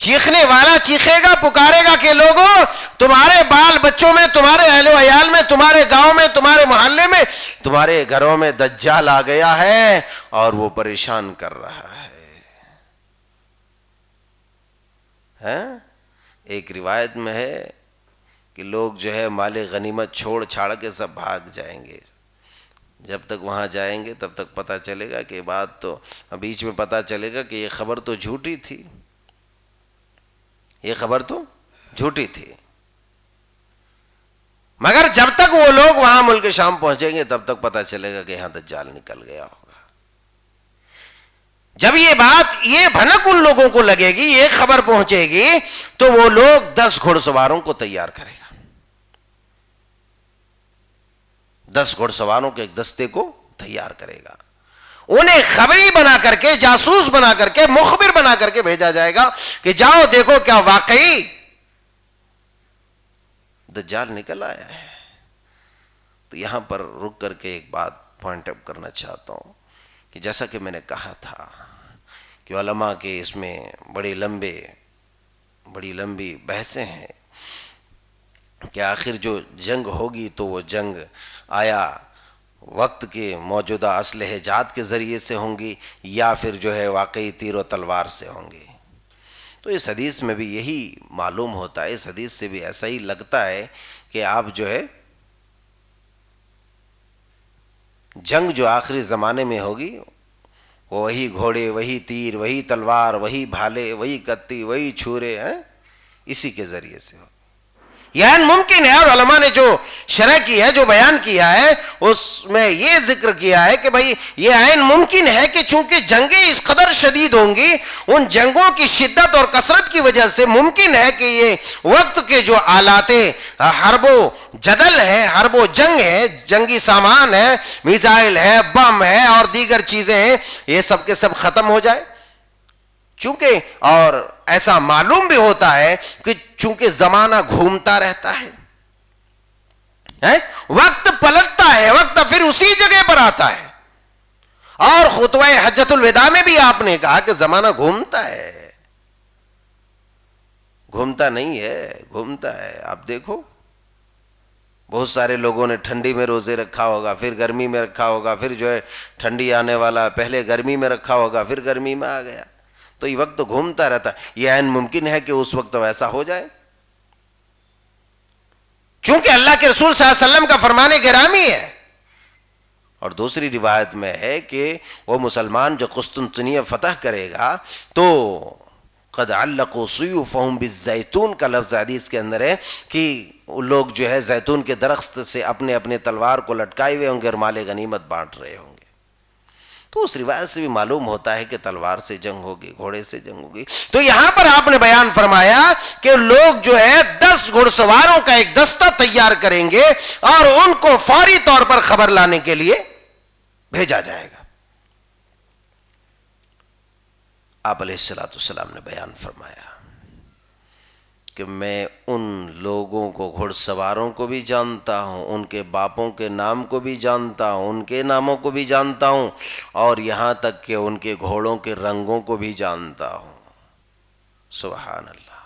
چیخنے والا چیخے گا، پکارے گا کہ لوگوں، تمہارے بال بچوں میں، تمہارے اہل و عیال میں، تمہارے گاؤں میں، تمہارے محلے میں، تمہارے گھروں میں دجال آ گیا ہے اور وہ پریشان کر رہا ہے. ایک روایت میں ہے کہ لوگ جو ہے مال غنیمت چھوڑ چھاڑ کے سب بھاگ جائیں گے. جب تک وہاں جائیں گے تب تک پتہ چلے گا کہ بات تو بیچ میں پتہ چلے گا کہ یہ خبر تو جھوٹی تھی، یہ خبر تو جھوٹی تھی. مگر جب تک وہ لوگ وہاں ملک شام پہنچیں گے تب تک پتہ چلے گا کہ یہاں دجال نکل گیا ہوگا. جب یہ بات، یہ بھنک ان لوگوں کو لگے گی، یہ خبر پہنچے گی، تو وہ لوگ 10 گھڑ سواروں کو تیار کرے گا، 10 گھڑ سواروں کے ایک دستے کو تیار کرے گا. انہیں خبری بنا کر کے، جاسوس بنا کر کے، مخبر بنا کر کے بھیجا جائے گا کہ جاؤ دیکھو کیا واقعی دجال نکل آیا ہے. تو یہاں پر رک کر کے ایک بات پوائنٹ اپ کرنا چاہتا ہوں کہ جیسا کہ میں نے کہا تھا کہ علماء کے اس میں بڑی لمبی بحثیں ہیں کہ آخر جو جنگ ہوگی تو وہ جنگ آیا وقت کے موجودہ اسلحہ جات کے ذریعے سے ہوں گی یا پھر جو ہے واقعی تیر و تلوار سے ہوں گی. تو اس حدیث میں بھی یہی معلوم ہوتا ہے، اس حدیث سے بھی ایسا ہی لگتا ہے کہ آپ جو ہے جنگ جو آخری زمانے میں ہوگی وہ وہی گھوڑے، وہی تیر، وہی تلوار، وہی بھالے، وہی کتی، وہی چھورے ہیں، اسی کے ذریعے سے ہو. یہ عین ممکن ہے، اور علماء نے جو شرح کی ہے، جو بیان کیا ہے، اس میں یہ ذکر کیا ہے کہ بھائی یہ عین ممکن ہے کہ چونکہ جنگیں اس قدر شدید ہوں گی، ان جنگوں کی شدت اور کثرت کی وجہ سے ممکن ہے کہ یہ وقت کے جو آلات حرب و جدل ہے، حرب و جنگ ہے، جنگی سامان ہے، میزائل ہے، بم ہے اور دیگر چیزیں ہیں، یہ سب کے سب ختم ہو جائے. چونکہ اور ایسا معلوم بھی ہوتا ہے کہ چونکہ زمانہ گھومتا رہتا ہے، وقت پلٹتا ہے، وقت پھر اسی جگہ پر آتا ہے. اور خطبہ حجۃ الوداع میں بھی آپ نے کہا کہ زمانہ گھومتا ہے، گھومتا نہیں ہے، گھومتا ہے. آپ دیکھو بہت سارے لوگوں نے ٹھنڈی میں روزے رکھا ہوگا، پھر گرمی میں رکھا ہوگا، پھر جو ہے ٹھنڈی آنے والا پہلے گرمی میں رکھا ہوگا، پھر گرمی میں آ گیا. تو یہ وقت گھومتا رہتا ہے. یہ عین ممکن ہے کہ اس وقت ویسا ہو جائے، چونکہ اللہ کے رسول صلی اللہ علیہ وسلم کا فرمان گرامی ہے. اور دوسری روایت میں ہے کہ وہ مسلمان جو قسطنطنیہ فتح کرے گا تو قد علقوا سیوفہم بالزیتون کا لفظ حدیث کے اندر ہے کہ لوگ جو ہے زیتون کے درخت سے اپنے اپنے تلوار کو لٹکائے ہوئے ہوں گے اور مال غنیمت بانٹ رہے ہوں گے. تو اس روایت سے بھی معلوم ہوتا ہے کہ تلوار سے جنگ ہوگی، گھوڑے سے جنگ ہوگی. تو یہاں پر آپ نے بیان فرمایا کہ لوگ جو ہے 10 گھڑ سواروں کا ایک دستہ تیار کریں گے اور ان کو فوری طور پر خبر لانے کے لیے بھیجا جائے گا. آپ علیہ الصلوۃ والسلام نے بیان فرمایا کہ میں ان لوگوں کو، گھڑ سواروں کو بھی جانتا ہوں، ان کے باپوں کے نام کو بھی جانتا ہوں، ان کے ناموں کو بھی جانتا ہوں، اور یہاں تک کہ ان کے گھوڑوں کے رنگوں کو بھی جانتا ہوں. سبحان اللہ.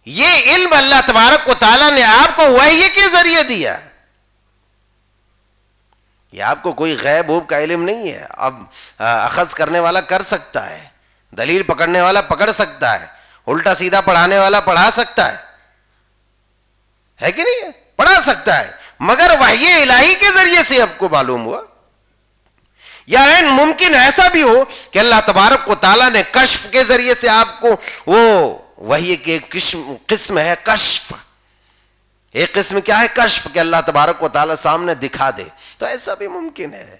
یہ علم اللہ تبارک و تعالیٰ نے آپ کو وحی کے ذریعے دیا. یہ آپ کو کوئی غیب ووب کا علم نہیں ہے. اب اخذ کرنے والا کر سکتا ہے، دلیل پکڑنے والا پکڑ سکتا ہے، الٹا سیدھا پڑھانے والا پڑھا سکتا ہے کہ نہیں؟ پڑھا سکتا ہے، مگر وحی الہی کے ذریعے سے آپ کو معلوم ہوا. یا ممکن ایسا بھی ہو کہ اللہ تبارک و تعالیٰ نے کشف کے ذریعے سے آپ کو، وہ وحی کے قسم ہے کشف. ایک قسم کیا ہے؟ کشف، کہ اللہ تبارک و تعالیٰ سامنے دکھا دے. تو ایسا بھی ممکن ہے.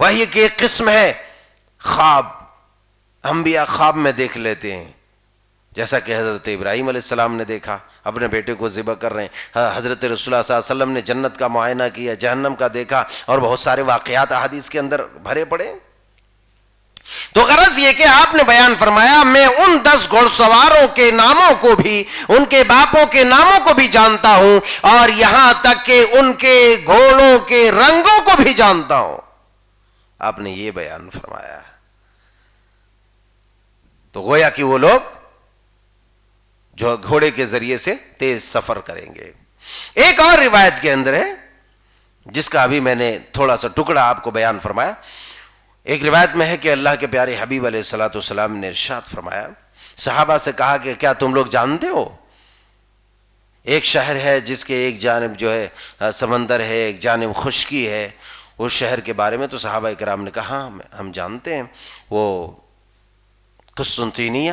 وحی کی ایک قسم ہے خواب. انبیاء خواب میں دیکھ لیتے ہیں، جیسا کہ حضرت ابراہیم علیہ السلام نے دیکھا اپنے بیٹے کو ذبح کر رہے ہیں. حضرت رسول اللہ صلی اللہ علیہ وسلم نے جنت کا معائنہ کیا، جہنم کا دیکھا، اور بہت سارے واقعات احادیث کے اندر بھرے پڑے. تو غرض یہ کہ آپ نے بیان فرمایا میں ان 10 گھوڑ سواروں کے ناموں کو بھی، ان کے باپوں کے ناموں کو بھی جانتا ہوں، اور یہاں تک کہ ان کے گھوڑوں کے رنگوں کو بھی جانتا ہوں. آپ نے یہ بیان فرمایا. تو گویا کہ وہ لوگ جو گھوڑے کے ذریعے سے تیز سفر کریں گے. ایک اور روایت کے اندر ہے جس کا ابھی میں نے تھوڑا سا ٹکڑا آپ کو بیان فرمایا. ایک روایت میں ہے کہ اللہ کے پیارے حبیب علیہ الصلوۃ والسلام نے ارشاد فرمایا، صحابہ سے کہا کہ کیا تم لوگ جانتے ہو ایک شہر ہے جس کے ایک جانب جو ہے سمندر ہے، ایک جانب خشکی ہے، اس شہر کے بارے میں؟ تو صحابہ کرام نے کہا ہم جانتے ہیں، وہ قسطنطنیہ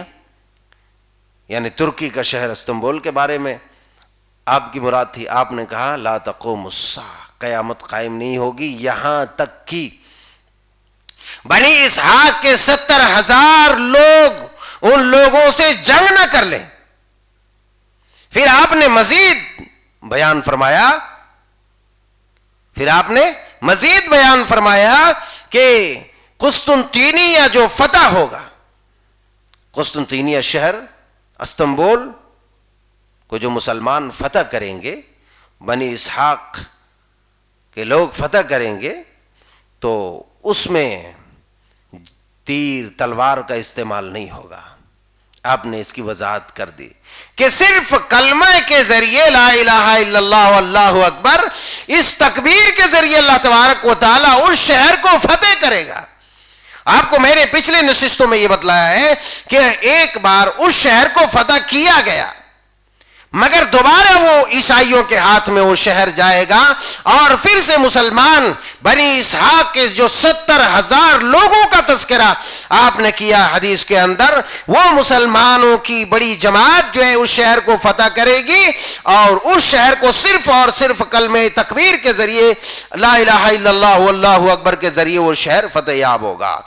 یعنی ترکی کا شہر استنبول کے بارے میں آپ کی مراد تھی. آپ نے کہا لا تقوم الساعہ، قیامت قائم نہیں ہوگی یہاں تک کہ بنی اسحاق کے 70,000 لوگ ان لوگوں سے جنگ نہ کر لیں. پھر آپ نے مزید بیان فرمایا کہ قسطنطنیہ جو فتح ہوگا، قسطنطنیہ شہر استنبول کو جو مسلمان فتح کریں گے، بنی اسحاق کہ لوگ فتح کریں گے تو اس میں تیر تلوار کا استعمال نہیں ہوگا. آپ نے اس کی وضاحت کر دی کہ صرف کلمہ کے ذریعے لا الہ الا اللہ واللہ اکبر، اس تکبیر کے ذریعے اللہ تبارک و تعالی اس شہر کو فتح کرے گا. آپ کو میں نے پچھلے نشستوں میں یہ بتلایا ہے کہ ایک بار اس شہر کو فتح کیا گیا، مگر دوبارہ وہ عیسائیوں کے ہاتھ میں وہ شہر جائے گا، اور پھر سے مسلمان بنی اسحاق کے جو 70,000 لوگوں کا تذکرہ آپ نے کیا حدیث کے اندر، وہ مسلمانوں کی بڑی جماعت جو ہے اس شہر کو فتح کرے گی، اور اس شہر کو صرف اور صرف کلمہ تکبیر کے ذریعے لا الہ الا اللہ واللہ اکبر کے ذریعے وہ شہر فتح یاب ہوگا.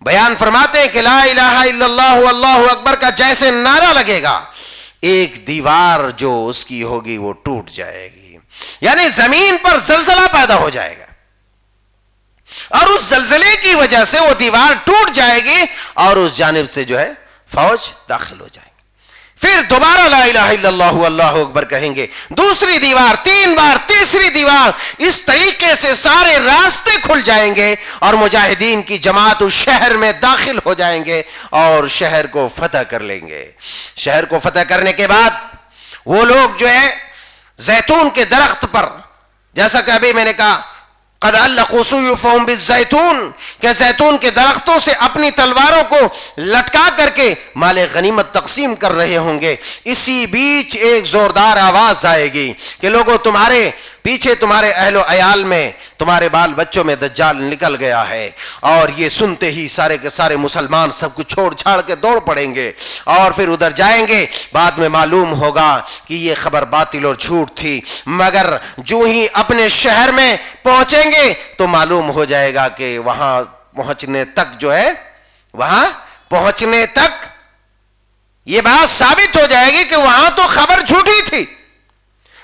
بیان فرماتے ہیں کہ لا الہ الا اللہ واللہ اکبر کا جیسے نعرہ لگے گا، ایک دیوار جو اس کی ہوگی وہ ٹوٹ جائے گی، یعنی زمین پر زلزلہ پیدا ہو جائے گا، اور اس زلزلے کی وجہ سے وہ دیوار ٹوٹ جائے گی اور اس جانب سے جو ہے فوج داخل ہو جائے گی. پھر دوبارہ لا الہ الا اللہ اللہ اکبر کہیں گے، دوسری دیوار، 3 بار، تیسری دیوار، اس طریقے سے سارے راستے کھل جائیں گے اور مجاہدین کی جماعت اس شہر میں داخل ہو جائیں گے اور شہر کو فتح کر لیں گے. شہر کو فتح کرنے کے بعد وہ لوگ جو ہے زیتون کے درخت پر، جیسا کہ ابھی میں نے کہا قد علقوا سیوفهم بالزیتون، کہ زیتون کے درختوں سے اپنی تلواروں کو لٹکا کر کے مال غنیمت تقسیم کر رہے ہوں گے. اسی بیچ ایک زوردار آواز آئے گی کہ لوگوں تمہارے پیچھے، تمہارے اہل و عیال میں، تمہارے بال بچوں میں دجال نکل گیا ہے. اور یہ سنتے ہی سارے کے سارے مسلمان سب کچھ چھوڑ چھاڑ کے دوڑ پڑیں گے اور پھر ادھر جائیں گے. بعد میں معلوم ہوگا کہ یہ خبر باطل اور جھوٹ تھی، مگر جو ہی اپنے شہر میں پہنچیں گے تو معلوم ہو جائے گا کہ وہاں پہنچنے تک جو ہے، وہاں پہنچنے تک یہ بات ثابت ہو جائے گی کہ وہاں تو خبر جھوٹی تھی،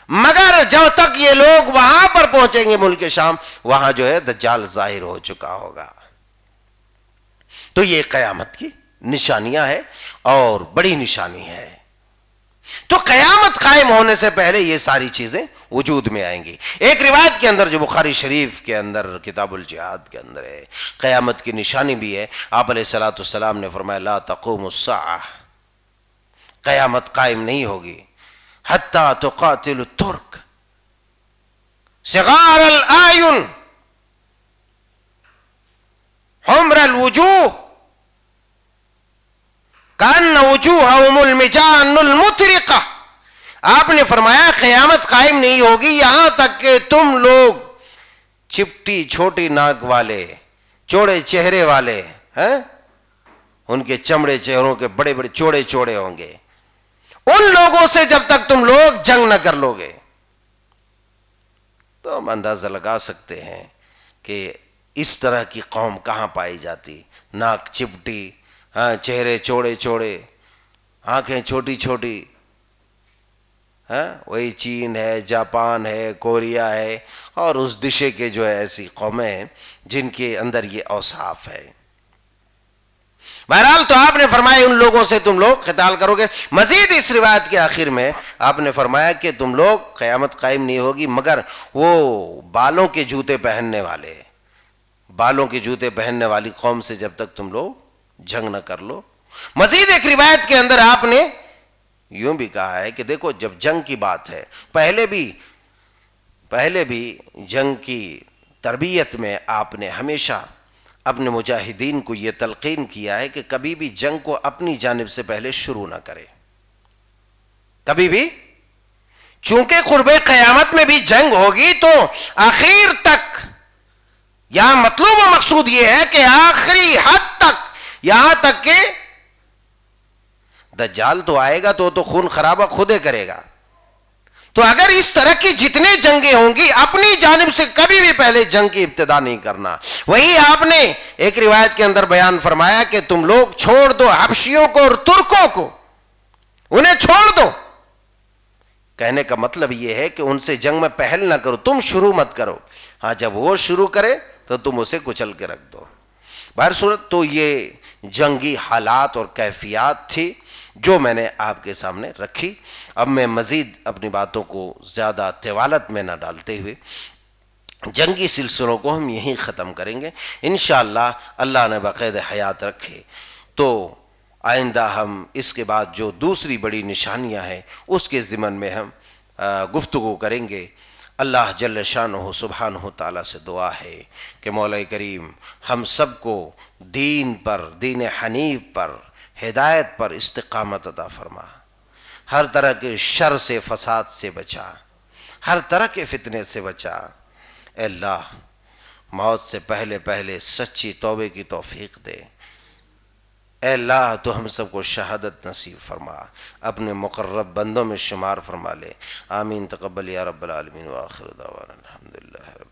مگر جب تک یہ لوگ وہاں پر پہنچیں گے ملک شام، وہاں جو ہے دجال ظاہر ہو چکا ہوگا. تو یہ قیامت کی نشانیاں ہے اور بڑی نشانی ہے. تو قیامت قائم ہونے سے پہلے یہ ساری چیزیں وجود میں آئیں گی. ایک روایت کے اندر جو بخاری شریف کے اندر کتاب الجہاد کے اندر ہے، قیامت کی نشانی بھی ہے. آپ علیہ الصلوۃ والسلام نے فرمایا لا تقوم الساعہ، قیامت قائم نہیں ہوگی حتی تقاتل الترک صغار الاعین حمر الوجوہ کأن وجوہہم المجان المطرقہ. آپ نے فرمایا قیامت قائم نہیں ہوگی یہاں تک کہ تم لوگ چپٹی چھوٹی ناک والے، چوڑے چہرے والے ہیں، ان کے چمڑے چہروں کے بڑے بڑے چوڑے چوڑے ہوں گے، ان لوگوں سے جب تک تم لوگ جنگ نہ کر لو گے. تو ہم اندازہ لگا سکتے ہیں کہ اس طرح کی قوم کہاں پائی جاتی، ناک چپٹی، ہاں چہرے چوڑے چوڑے، آنکھیں چھوٹی چھوٹی. ہاں وہی چین ہے، جاپان ہے، کوریا ہے، اور اس دشے کے جو ہے ایسی قومیں ہیں جن کے اندر یہ اوصاف ہے. بہرحال تو آپ نے فرمایا ان لوگوں سے تم لوگ قتال کرو گے. مزید اس روایت کے آخر میں آپ نے فرمایا کہ تم لوگ قیامت قائم نہیں ہوگی مگر وہ بالوں کے جوتے پہننے والے، بالوں کے جوتے پہننے والی قوم سے جب تک تم لوگ جنگ نہ کر لو. مزید ایک روایت کے اندر آپ نے یوں بھی کہا ہے کہ دیکھو جب جنگ کی بات ہے، پہلے بھی جنگ کی تربیت میں آپ نے ہمیشہ اپنے مجاہدین کو یہ تلقین کیا ہے کہ کبھی بھی جنگ کو اپنی جانب سے پہلے شروع نہ کرے، کبھی بھی. چونکہ قرب قیامت میں بھی جنگ ہوگی تو آخر تک، یہاں مطلوب و مقصود یہ ہے کہ آخری حد تک، یہاں تک کہ دجال تو آئے گا تو خون خرابہ خودے کرے گا. تو اگر اس طرح کی جتنے جنگیں ہوں گی اپنی جانب سے کبھی بھی پہلے جنگ کی ابتدا نہیں کرنا. وہی آپ نے ایک روایت کے اندر بیان فرمایا کہ تم لوگ چھوڑ دو حبشیوں کو اور ترکوں کو، انہیں چھوڑ دو. کہنے کا مطلب یہ ہے کہ ان سے جنگ میں پہل نہ کرو، تم شروع مت کرو. ہاں جب وہ شروع کرے تو تم اسے کچل کے رکھ دو. بہر صورت تو یہ جنگی حالات اور کیفیات تھی جو میں نے آپ کے سامنے رکھی. اب میں مزید اپنی باتوں کو زیادہ طوالت میں نہ ڈالتے ہوئے جنگی سلسلوں کو ہم یہیں ختم کریں گے انشاءاللہ۔ اللہ نے بقید حیات رکھے تو آئندہ ہم اس کے بعد جو دوسری بڑی نشانیاں ہیں اس کے ضمن میں ہم گفتگو کریں گے۔ اللہ جل شانہ سبحانہ تعالیٰ سے دعا ہے کہ مولا کریم ہم سب کو دین پر، دین حنیف پر، ہدایت پر استقامت عطا فرما، ہر طرح کے شر سے، فساد سے بچا، ہر طرح کے فتنے سے بچا۔ اے اللہ موت سے پہلے پہلے سچی توبے کی توفیق دے۔ اے اللہ تو ہم سب کو شہادت نصیب فرما، اپنے مقرب بندوں میں شمار فرما لے۔ آمین۔ تقبل یا رب العالمین، وآخر دعوانا الحمدللہ رب